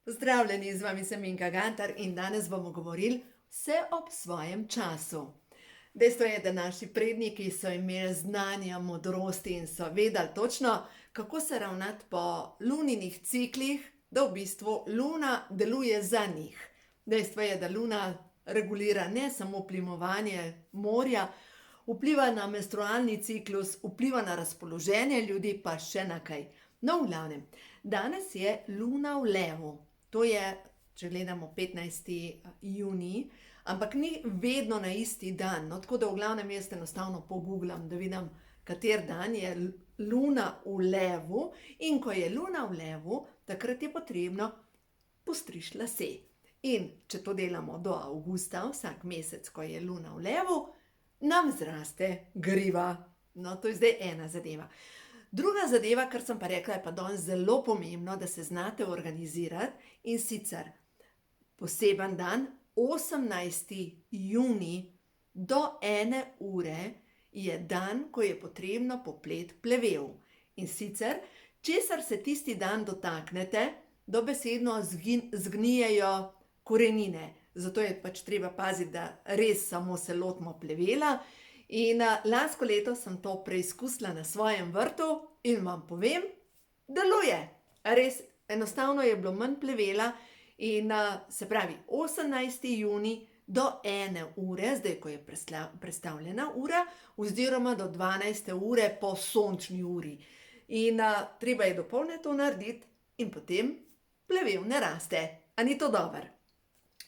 Pozdravljeni, z vami sem Inka Gantar in danes bomo govorili vse ob svojem času. Dejstvo je, da naši predniki so imeli znanja, modrosti in so vedeli točno, kako se ravnati po luninih ciklih, da v bistvu luna deluje za njih. Dejstvo je, da luna regulira ne samo plimovanje morja, vpliva na menstrualni ciklus, vpliva na razpoloženje ljudi, pa še na kaj. No, v glavnem, danes je luna v levu. To je, če gledamo 15. junij, ampak ni vedno na isti dan. No, tako da v glavnem jaz enostavno pogooglam, da vidim, kater dan je luna v levu. In ko je luna v levu, takrat je potrebno postriči lase. In če to delamo do avgusta, vsak mesec, ko je luna v levu, nam zraste griva. No, to je zdaj ena zadeva. Druga zadeva, kar sem pa rekla, je pa danes zelo pomembno, da se znate organizirati, in sicer poseben dan, 18. junij do 1 ure je dan, ko je potrebno poplet plevel. In sicer, česar se tisti dan dotaknete, dobesedno zgnijejo korenine. Zato je pač treba paziti, da res samo se lotimo plevela. In lansko leto sem to preizkusila na svojem vrtu in vam povem, deluje. Res enostavno je bilo manj plevela in se pravi 18. junij do 1 ure, zdaj ko je prestavljena ura, oziroma do 12. ure po sončni uri. In treba je dopoldne to narediti in potem plevel ne raste. A ni to dobro?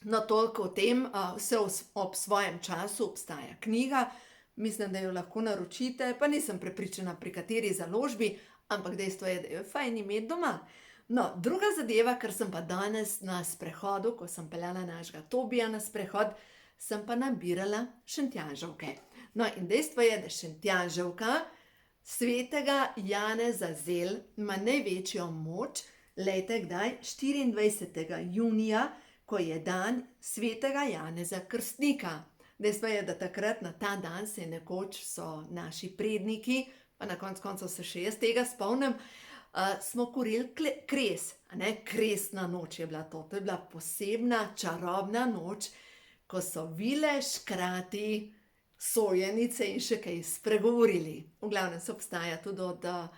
No, toliko o tem, vse ob svojem času obstaja knjiga. Mislim, da jo lahko naročite, pa nisem prepričana, pri kateri založbi, ampak dejstvo je, da jo je fajn imeti doma. No, druga zadeva, ker sem pa danes na sprehodu, ko sem peljala našega Tobija na sprehod, sem pa nabirala šentjanževke. No, in dejstvo je, da šentjanževka svetega Janeza Zel ima največjo moč, lejte kdaj, 24. junija, ko je dan svetega Janeza Krstnika. Dejstvo je, da takrat na ta dan se nekoč so naši predniki, pa na koncu koncev se še jaz tega spomnim, smo kurili kres. Kresna noč je bila to. To je bila posebna, čarobna noč, ko so vile, škrati, sojenice in še kaj spregovorili. V glavnem se obstaja tudi, da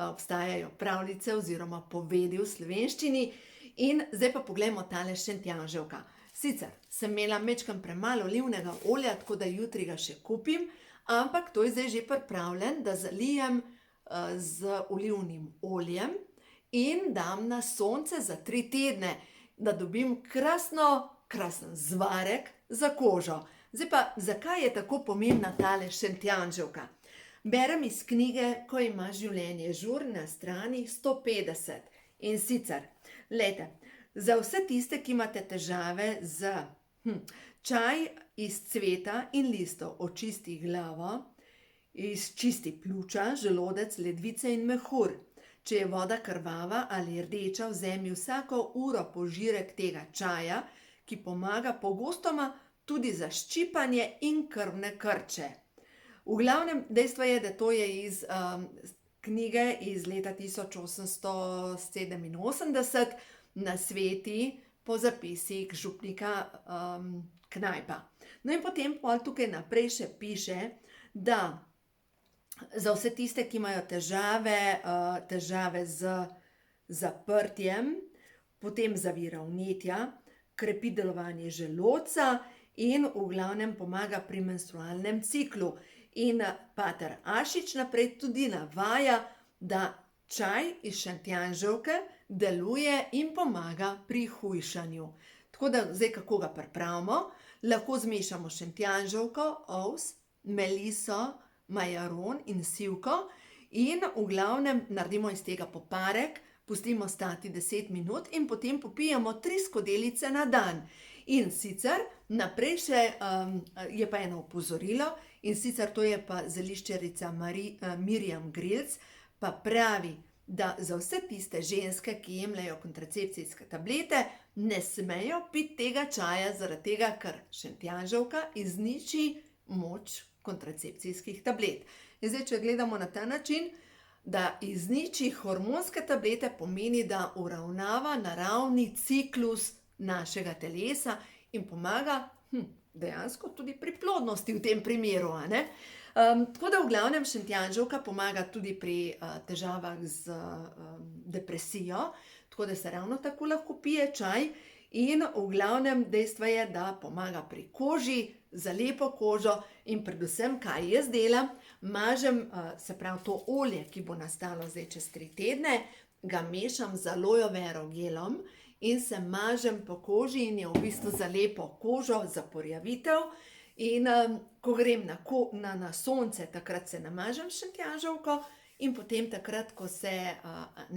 obstajajo pravljice oziroma povedi v slovenščini. In zdaj pa poglejmo tale šentjanževka. Sicer sem imela majčkeno premalo olivnega olja, tako da jutri ga še kupim, ampak to je zdaj že pripravljen, da zalijem z olivnim oljem in dam na sonce za 3 tedne, da dobim krasen zvarek za kožo. Zdaj pa, zakaj je tako pomembna tale šentjanževka? Berem iz knjige Ko ima življenje žur na strani 150. In sicer, glejte, za vse tiste, ki imate težave z čaj iz cveta in listov očisti glavo, izčisti pljuča, želodec, ledvice in mehur. Če je voda krvava ali rdeča, vzemi vsako uro požirek tega čaja, ki pomaga pogostoma tudi za ščipanje in krvne krče. V glavnem, dejstvo je, da to je iz knjige iz leta 1887, nasveti po zapisih župnika Knajpa. No in potem tukaj naprej še piše, da za vse tiste, ki imajo težave z zaprtjem, potem zavira vnetja, krepi delovanje želodca in v glavnem pomaga pri menstrualnem ciklu. In pater Ašič naprej tudi navaja, da čaj iz šentjanževke deluje in pomaga pri hujšanju. Tako da zdaj, kako ga pripravimo, lahko zmešamo šentjanževko, ovs, meliso, majaron in sivko in v glavnem naredimo iz tega poparek, pustimo stati 10 minut in potem popijemo 3 skodelice na dan. In sicer naprej še je pa eno opozorilo, in sicer to je pa zeliščarica Mirjam Grilc, pa pravi, da za vse tiste ženske, ki jemljejo kontracepcijske tablete, ne smejo piti tega čaja, zaradi tega, ker šentjanževka izniči moč kontracepcijskih tablet. In zdaj, če gledamo na ta način, Da izniči hormonske tablete pomeni, da uravnava naravni ciklus našega telesa in pomaga dejansko tudi pri plodnosti v tem primeru, a ne. Tako da v glavnem šentjanževka pomaga tudi pri težavah z depresijo, tako da se ravno tako lahko pije čaj. In v glavnem dejstvo je, da pomaga pri koži, za lepo kožo in predvsem, kaj jaz delam, mažem, se pravi to olje, ki bo nastalo zdaj čez 3 tedne, ga mešam z aloe vera gelom in se mažem po koži in je v bistvu za lepo kožo, za porjavitev. In ko grem na sonce, takrat se namažem s šentjanževko in potem takrat, ko se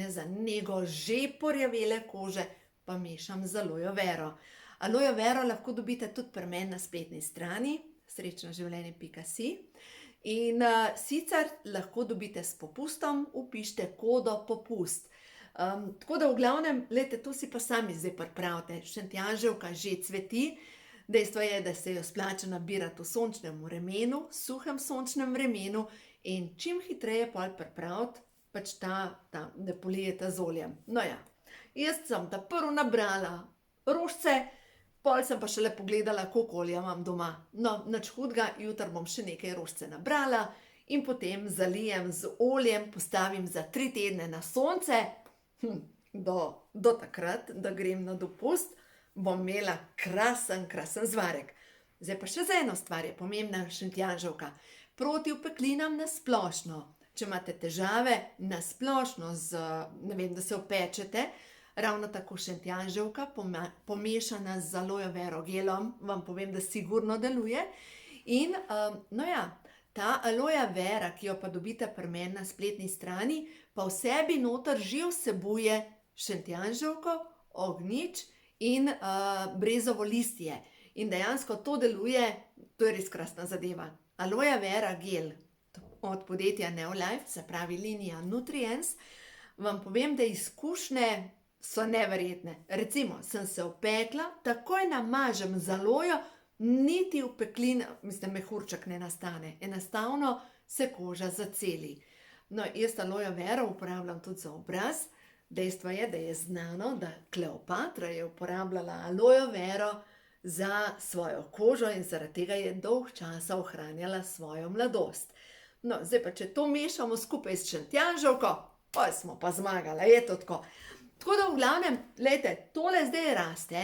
za nego že porjavele kože, pa mešam z aloe vero. Aloe vero lahko dobite tudi pri meni na spletni strani srečnoživljenje.si in sicer lahko dobite s popustom, vpišite kodo popust. Tako da v glavnem, glejte, to si pa sami zdaj pripravite. Šentjanževka že cveti, dejstvo je, da se jo splača nabirati v sončnem vremenu, suhem sončnem vremenu in čim hitreje pol pripraviti, pač da polijete z oljem. No ja. Jaz sem ta prvo nabrala rožice, pol sem pa šele pogledala, koliko olja imam doma. No, nič hudega, jutri bom še nekaj rožice nabrala in potem zalijem z oljem, postavim za 3 tedne na sonce. Do takrat, da grem na dopust, bom imela krasen zvarek. Zdaj pa še za eno stvar je pomembna šentjanževka. Proti opeklinam na splošno. Če imate težave na splošno da se opečete, ravno tako šentjanževka pomešana z aloe vero gelom, vam povem, da sigurno deluje. In ta aloe vera, ki jo pa dobite pri meni na spletni strani, pa v sebi noter že vsebuje šentjanževko, ognjič in brezovo listje. In dejansko to deluje, to je res krasna zadeva. Aloe vera gel od podjetja Neolife, se pravi linija Nutrients, vam povem, da izkušnje so neverjetne. Recimo, sem se opekla, takoj namažem z alojo, niti opeklina, mehurček ne nastane. Enostavno se koža zaceli. No, jaz aloe vero uporabljam tudi za obraz. Dejstvo je, da je znano, da Kleopatra je uporabljala aloe vero za svojo kožo in zaradi tega je dolg časa ohranjala svojo mladost. No, zdaj pa, če to mešamo skupaj s šentjanževko, pa smo pa zmagali, je to tako. Tako da v glavnem, glejte, tole zdaj raste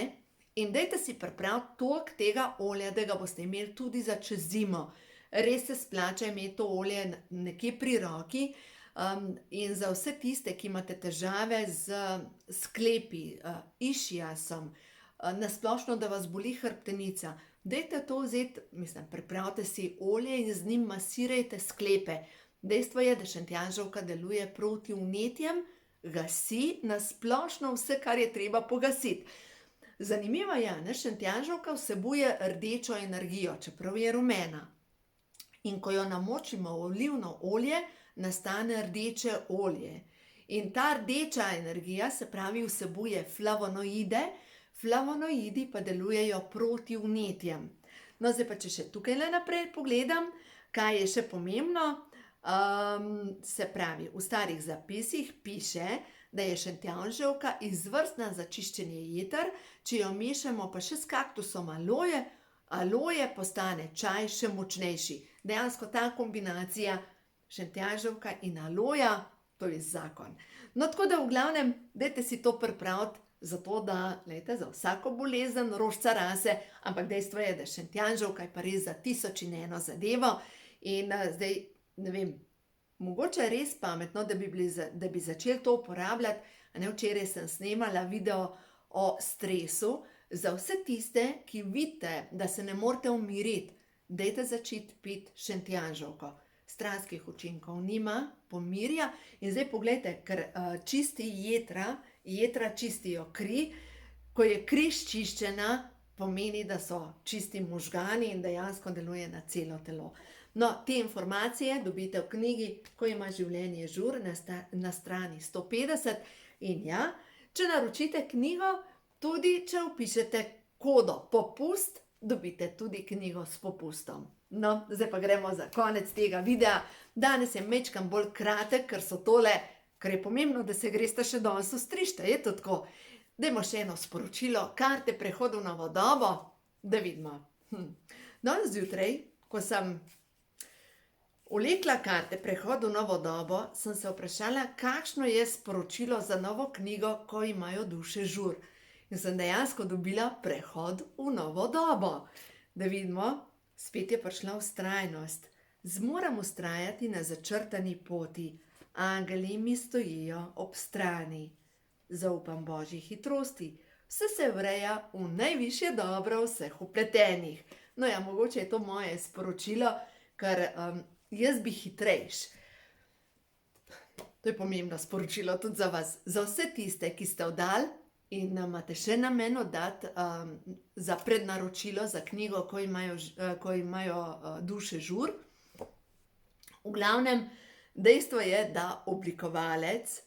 in dajte si pripraviti toliko tega olja, da ga boste imeli tudi za čez zimo. Res se splača imeti to olje nekje pri roki in za vse tiste, ki imate težave z sklepi, išiasom, nasplošno, da vas boli hrbtenica, dajte to vzeti, pripravite si olje in z njim masirajte sklepe. Dejstvo je, da šentjanževka deluje proti vnetjem, gasi nasplošno vse, kar je treba pogasiti. Zanimivo je, šentjanževka vsebuje rdečo energijo, čeprav je rumena. In ko jo namočimo v olivno olje, nastane rdeče olje. In ta rdeča energija, se pravi, vsebuje flavonoide, flavonoidi pa delujejo proti vnetjem. No, zdaj pa, če še tukaj naprej pogledam, kaj je še pomembno, se pravi, v starih zapisih piše, da je šentjanževka izvrstna za čiščenje jeter, če jo mešamo pa še s kaktusom aloje, aloje postane čaj še močnejši. Dejansko ta kombinacija šentjanževka in aloja, to je zakon. No, tako da v glavnem, dajte si to pripraviti, zato da, glejte, za vsako bolezen rožica rase, ampak dejstvo je, da šentjanževka je pa res za 1001 zadevo in zdaj, ne vem, mogoče je res pametno, da bi začeli to uporabljati. Včeraj sem snemala video o stresu za vse tiste, ki vidite, da se ne morete umiriti. Dajte začeti piti šentjanževko. Stranskih učinkov nima, pomirja. In zdaj poglejte, ker čisti jetra čistijo kri. Ko je kri čiščena, pomeni, da so čisti možgani in dejansko deluje na celo telo. No, te informacije dobite v knjigi Ko ima življenje žur na strani 150 in ja, če naročite knjigo, tudi če vpišete kodo popust, dobite tudi knjigo s popustom. No, zdaj pa gremo za konec tega videa. Danes je majčkeno bolj kratek, ker so tole, ker je pomembno, da se greste še danes ostrižte, je to tako. Dajmo še eno sporočilo, karte prehodu v novo dobo, da vidimo. Danes zjutraj, ko sem vlekla karte prehodu v novo dobo, sem se vprašala, kakšno je sporočilo za novo knjigo, ko imajo duše žur. In sem dejansko dobila prehod v novo dobo. Da vidimo, spet je prišla vztrajnost. Zmoram vztrajati na začrtani poti. Angeli mi stojijo ob strani. Zaupam Božji hitrosti. Vse se vreja v najvišje dobro vseh vpletenih. No ja, mogoče je to moje sporočilo, ker jaz bi hitrejš. To je pomembno sporočilo tudi za vas. Za vse tiste, ki ste oddali in imate še namen oddati za prednaročilo za knjigo, ko imajo duše žur. V glavnem, dejstvo je, da oblikovalec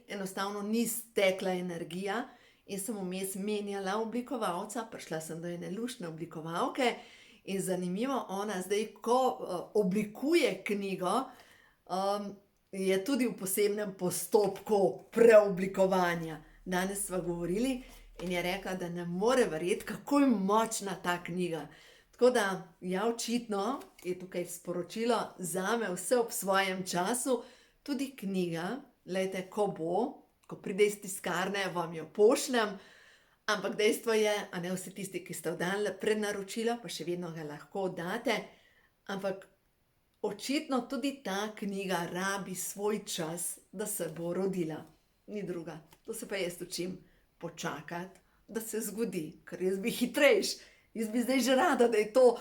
enostavno ni stekla energija in sem vmes menjala oblikovalca, prišla sem do ene luštne oblikovalke in zanimivo, ona zdaj, ko oblikuje knjigo, je tudi v posebnem postopku preoblikovanja. Danes sva govorili in je rekla, da ne more verjeti, kako je močna ta knjiga. Tako da, ja, očitno je tukaj sporočilo zame vse ob svojem času, tudi knjiga, glejte, ko pride iz tiskarne, vam jo pošljem, ampak dejstvo je, a ne vsi tisti, ki ste oddali prednaročilo, pa še vedno ga lahko oddate, ampak očitno tudi ta knjiga rabi svoj čas, da se bo rodila. Ni druga. To se pa jaz učim počakati, da se zgodi, ker jaz bi hitrejš. Jaz bi zdaj že rada, da je to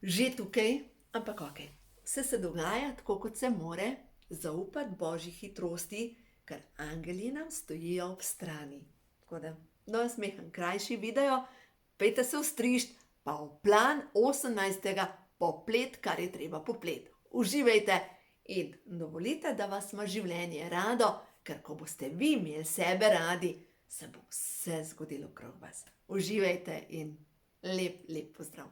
že tukaj, ampak okej. Vse se dogaja tako, kot se more, zaupati Božji hitrosti, ker angeli nam stojijo ob strani. Tako da, nasmehen krajši video, pejte se ostrižt, pa v plan 18. poplet, kar je treba poplet. Uživajte in dovolite, da vas ima življenje rado, ker ko boste vi imeli sebe radi, se bo vse zgodilo okrog vas. Uživajte in lep pozdrav.